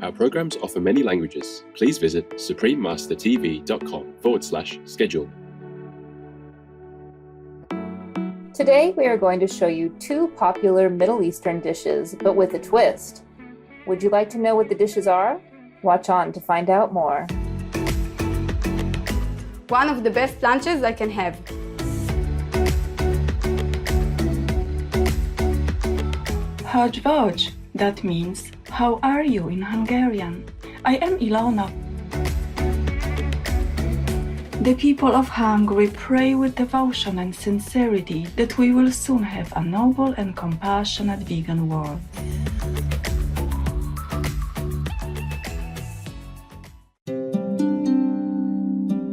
Our programs offer many languages. Please visit suprememastertv.com/schedule. Today we are going to show you two popular Middle Eastern dishes, but with a twist. Would you like to know what the dishes are? Watch on to find out more. One of the best lunches I can have. Hogy vagy, that means, how are you in Hungarian? I am Ilona. The people of Hungary pray with devotion and sincerity that we will soon have a noble and compassionate vegan world.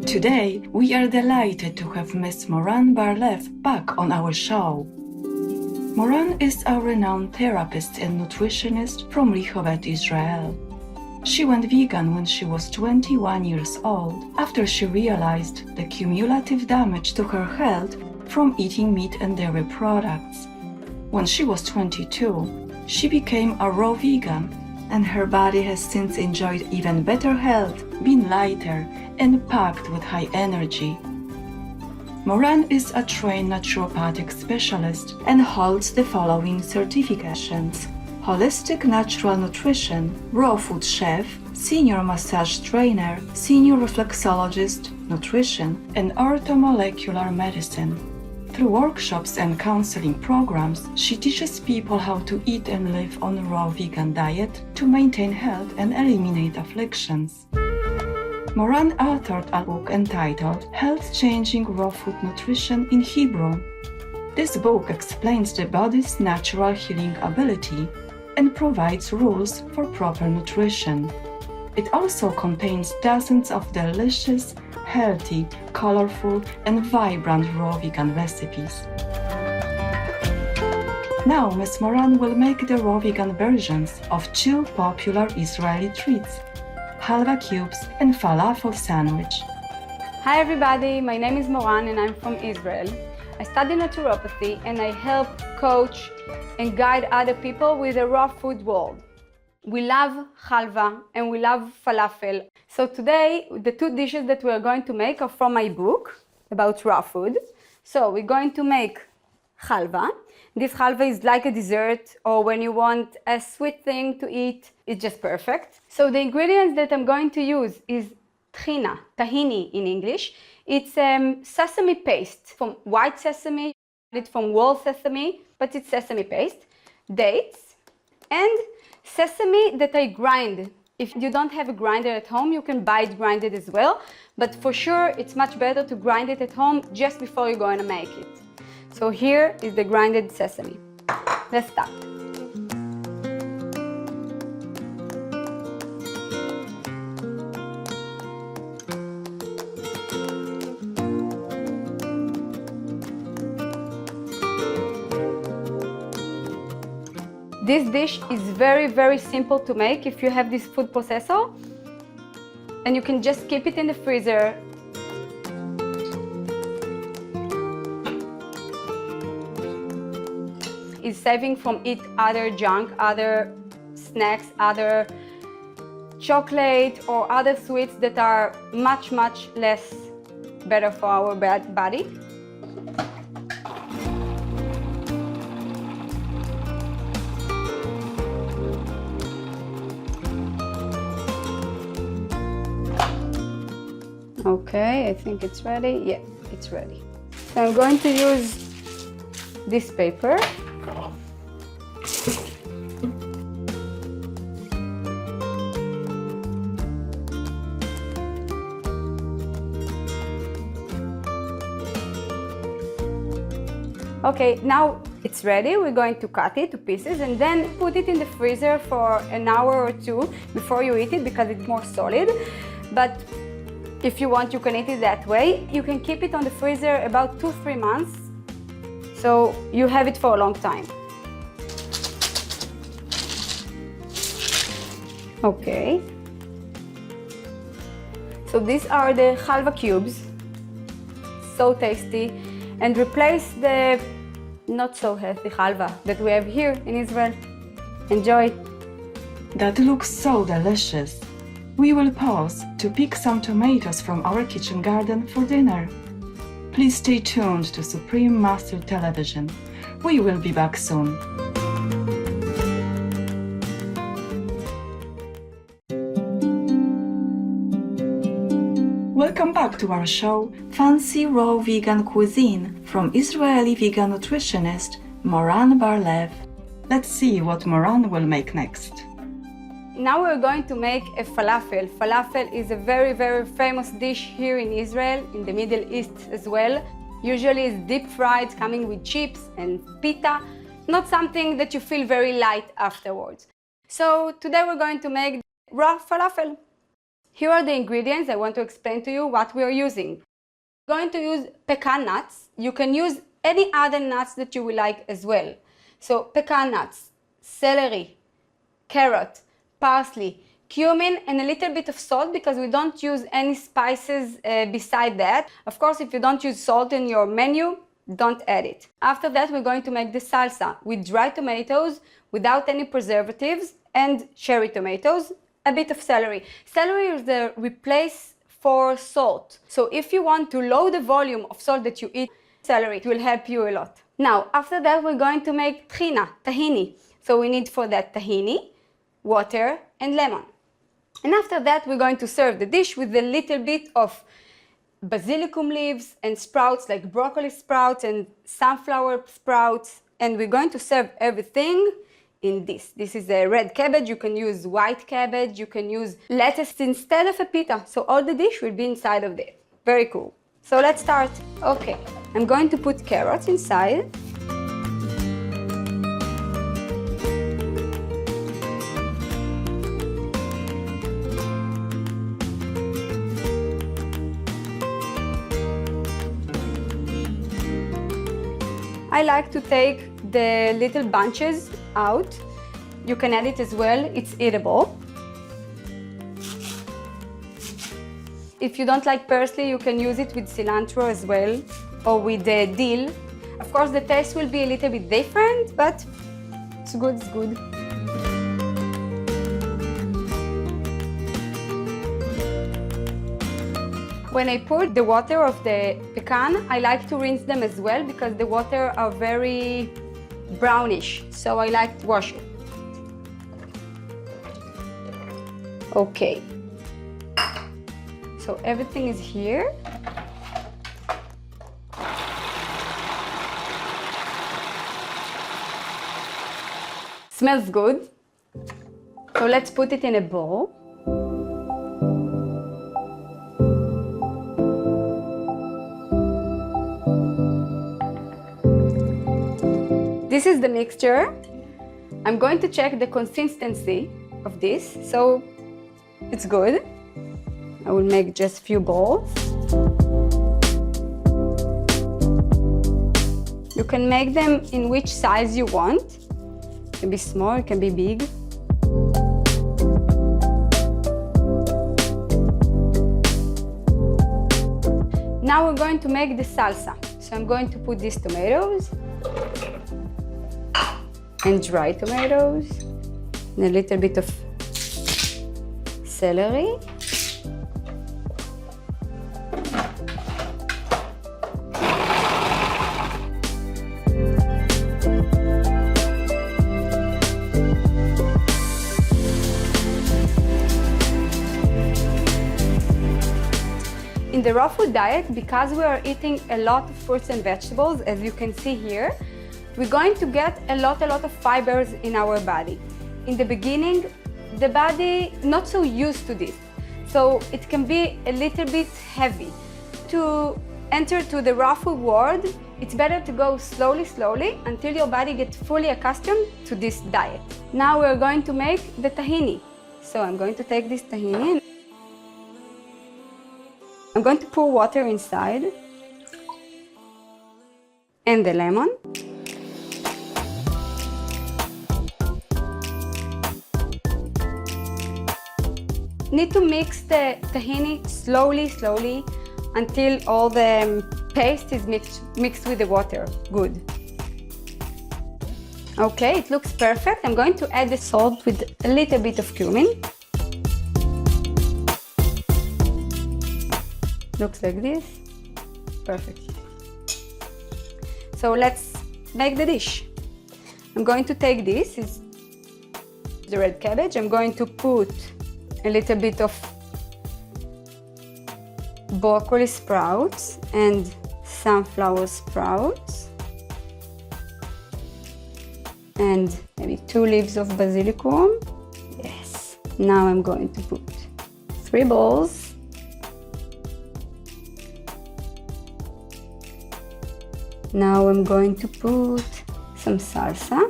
Today, we are delighted to have Ms. Moran Bar Lev back on our show. Moran is a renowned therapist and nutritionist from Rehovot, Israel. She went vegan when she was 21 years old after she realized the cumulative damage to her health from eating meat and dairy products. When she was 22, she became a raw vegan, and her body has since enjoyed even better health, been lighter, and packed with high energy. Moran is a trained naturopathic specialist and holds the following certifications: Holistic Natural Nutrition, Raw Food Chef, Senior Massage Trainer, Senior Reflexologist, Nutrition, and Orthomolecular Medicine. Through workshops and counseling programs, she teaches people how to eat and live on a raw vegan diet to maintain health and eliminate afflictions. Moran authored a book entitled Health-Changing Raw Food Nutrition in Hebrew. This book explains the body's natural healing ability and provides rules for proper nutrition. It also contains dozens of delicious, healthy, colorful, and vibrant raw vegan recipes. Now, Ms. Moran will make the raw vegan versions of two popular Israeli treats, halva cubes and falafel sandwich. Hi everybody, my name is Moran and I'm from Israel. I study naturopathy and I help coach and guide other people with the raw food world. We love halva and we love falafel. So today, the two dishes that we are going to make are from my book about raw food. So we're going to make halva. This halva is like a dessert, or when you want a sweet thing to eat, it's just perfect. So the ingredients that I'm going to use is tahini in English. It's sesame paste from white sesame, it's from whole sesame, but it's sesame paste, dates, and sesame that I grind. If you don't have a grinder at home, you can buy it grinded as well, but for sure it's much better to grind it at home just before you're going to make it. So here is the grinded sesame. Let's start. This dish is very, very simple to make if you have this food processor, and you can just keep it in the freezer. It's saving from eat other junk, other snacks, other chocolate or other sweets that are much, much less better for our body. Okay, I think it's ready. Yeah, it's ready. So I'm going to use this paper. Okay, now it's ready. We're going to cut it to pieces and then put it in the freezer for an hour or two before you eat it because it's more solid. But if you want, you can eat it that way. You can keep it on the freezer about 2-3 months, so you have it for a long time. Okay. So these are the halva cubes. So tasty. And replace the not so healthy halva that we have here in Israel. Enjoy! That looks so delicious. We will pause to pick some tomatoes from our kitchen garden for dinner. Please stay tuned to Supreme Master Television. We will be back soon. Welcome back to our show, Fancy Raw Vegan Cuisine from Israeli vegan nutritionist Moran Bar Lev. Let's see what Moran will make next. Now we're going to make a falafel. Falafel is a very, very famous dish here in Israel, in the Middle East as well. Usually it's deep fried, coming with chips and pita, not something that you feel very light afterwards. So today we're going to make raw falafel. Here are the ingredients. I want to explain to you what we are using. We're going to use pecan nuts. You can use any other nuts that you will like as well. So pecan nuts, celery, carrot, parsley, cumin, and a little bit of salt because we don't use any spices beside that. Of course, if you don't use salt in your menu, don't add it. After that, we're going to make the salsa with dry tomatoes without any preservatives and cherry tomatoes, a bit of celery. Celery is the replace for salt. So if you want to lower the volume of salt that you eat, celery will help you a lot. Now, after that, we're going to make tahini. So we need for that tahini, water, and lemon. And after that, we're going to serve the dish with a little bit of basilicum leaves and sprouts like broccoli sprouts and sunflower sprouts. And we're going to serve everything in this. This is a red cabbage. You can use white cabbage. You can use lettuce instead of a pita. So all the dish will be inside of it. Very cool. So let's start. Okay, I'm going to put carrots inside. I like to take the little bunches out. You can add it as well, it's eatable. If you don't like parsley, you can use it with cilantro as well, or with dill. Of course, the taste will be a little bit different, but it's good, it's good. When I pour the water of the pecan, I like to rinse them as well because the water are very brownish, so I like to wash it. Okay, so everything is here. Smells good. So let's put it in a bowl. This is the mixture. I'm going to check the consistency of this, so it's good. I will make just a few balls. You can make them in which size you want. It can be small, it can be big. Now we're going to make the salsa. So I'm going to put these tomatoes and dry tomatoes, and a little bit of celery. In the raw food diet, because we are eating a lot of fruits and vegetables, as you can see here, we're going to get a lot of fibers in our body. In the beginning, the body not so used to this, so it can be a little bit heavy. To enter to the raw food world, it's better to go slowly until your body gets fully accustomed to this diet. Now we're going to make the tahini. So I'm going to take this tahini. I'm going to pour water inside and the lemon. Need to mix the tahini slowly until all the paste is mixed with the water. Good. Okay, it looks perfect. I'm going to add the salt with a little bit of cumin. Looks like this. Perfect. So let's make the dish. I'm going to take this, it's the red cabbage. I'm going to put a little bit of broccoli sprouts and sunflower sprouts. And maybe 2 leaves of basilicum. Yes. Now I'm going to put 3 balls. Now I'm going to put some salsa.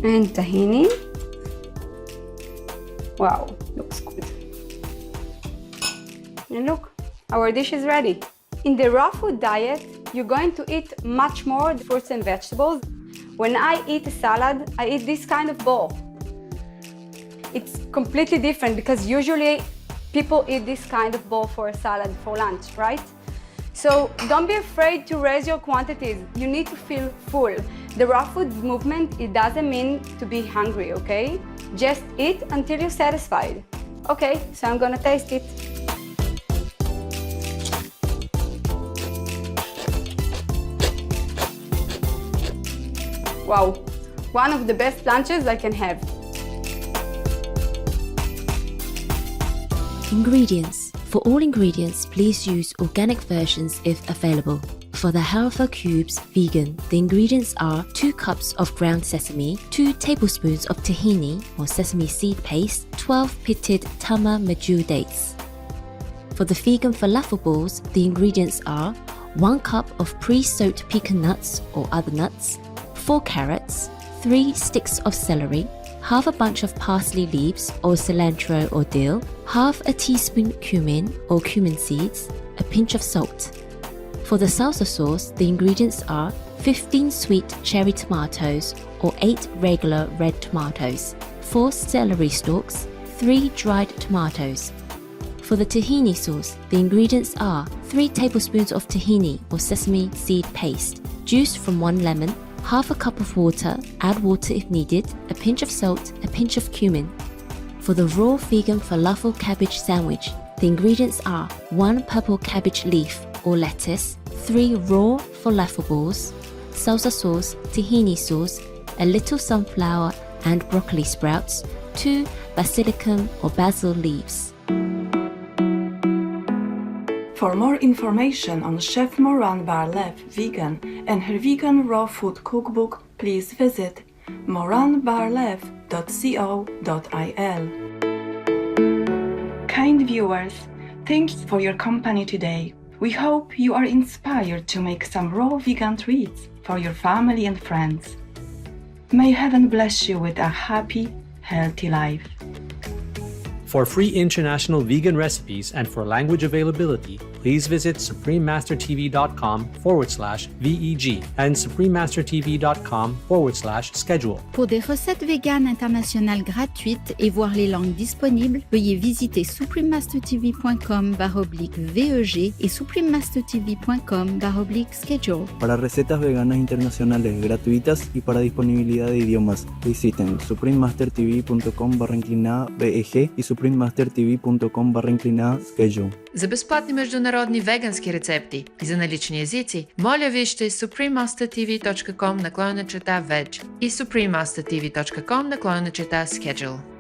And tahini. Wow, looks good. And look, our dish is ready. In the raw food diet, you're going to eat much more fruits and vegetables. When I eat a salad, I eat this kind of bowl. It's completely different because usually people eat this kind of bowl for a salad for lunch, right? So don't be afraid to raise your quantities. You need to feel full. The raw food movement, it doesn't mean to be hungry, okay? Just eat until you're satisfied. Okay, so I'm gonna taste it. Wow, one of the best lunches I can have. Ingredients. For all ingredients, please use organic versions if available. For the Halvah cubes vegan, the ingredients are 2 cups of ground sesame, 2 tablespoons of tahini or sesame seed paste, 12 pitted Tamar Medjool dates. For the vegan falafel balls, the ingredients are 1 cup of pre-soaked pecan nuts or other nuts, 4 carrots, 3 sticks of celery, half a bunch of parsley leaves or cilantro or dill, half a teaspoon cumin or cumin seeds, a pinch of salt. For the salsa sauce, the ingredients are 15 sweet cherry tomatoes or 8 regular red tomatoes, 4 celery stalks, 3 dried tomatoes. For the tahini sauce, the ingredients are 3 tablespoons of tahini or sesame seed paste, juice from 1 lemon, half a cup of water, add water if needed, a pinch of salt, a pinch of cumin. For the raw vegan falafel cabbage sandwich, the ingredients are 1 purple cabbage leaf or lettuce, 3 raw falafel balls, salsa sauce, tahini sauce, a little sunflower and broccoli sprouts, 2 basilicum or basil leaves. For more information on Chef Moran Bar Lev vegan and her vegan raw food cookbook, please visit moranbarlev.co.il. Kind viewers, thanks for your company today. We hope you are inspired to make some raw vegan treats for your family and friends. May heaven bless you with a happy, healthy life. For free international vegan recipes and for language availability, please visit suprememastertv.com/VEG and suprememastertv.com/schedule. Pour des recettes véganes internationales gratuites et voir les langues disponibles, veuillez visiter suprememastertv.com/VEG et suprememastertv.com/schedule. Para recetas veganas internacionales gratuitas y para disponibilidad de idiomas, visiten suprememastertv.com/VEG и suprememastertv.com/schedule. За безплатни международни вегански рецепти и за налични езици, моля вижте suprememastertv.com/veg и suprememastertv.com/schedule.